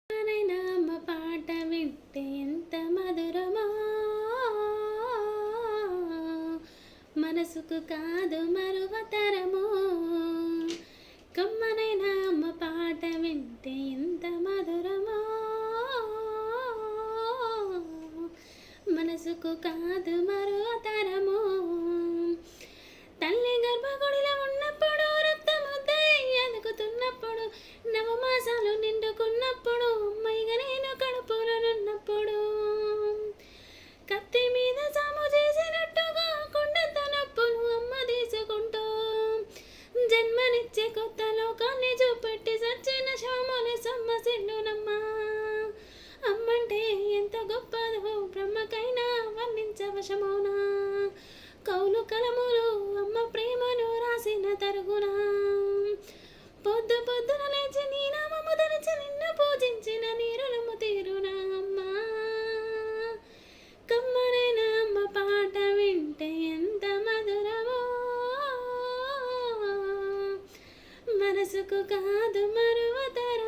నైనా అమ్మ పాట వింటే ఎంత మధురమో, మనసుకు కాదు మరువతరమో. కమ్మనైనా అమ్మ పాట వింటే ఎంత మధురమో, మనసుకు కాదు మరువతరమో. తల్లి గర్భగుడిలో ఉన్నప్పుడు, రక్తముద్దై ఎదుగుతున్నప్పుడు, నవమాసాలు నిండుకున్నప్పుడు, అమ్మాయిగా నేను కడుపులోనున్నప్పుడు, కత్తి మీద సాము చేసినట్టుగా కొండంత నొప్పులు అమ్మ తీసుకుంటూ, జన్మనిచ్చే కొత్త లోకాన్ని చూపెట్టి సచ్చిన శవముల సొమ్మసిల్లునమ్మా. అమ్మంటే ఎంత గొప్పదో బ్రహ్మకైనా వర్ణించవశమౌనా. కౌలు కలములు అమ్మ ప్రేమను రాసిన తరుగునా. పొద్దు పొద్దున లేచి నీ నామము ధరించి నిన్ను పూజించిన నీరులము తీరునా అమ్మా. కమ్మనైన అమ్మ పాట వింటే ఎంత మధురమో, మనసుకు కాదు మరువతరమో.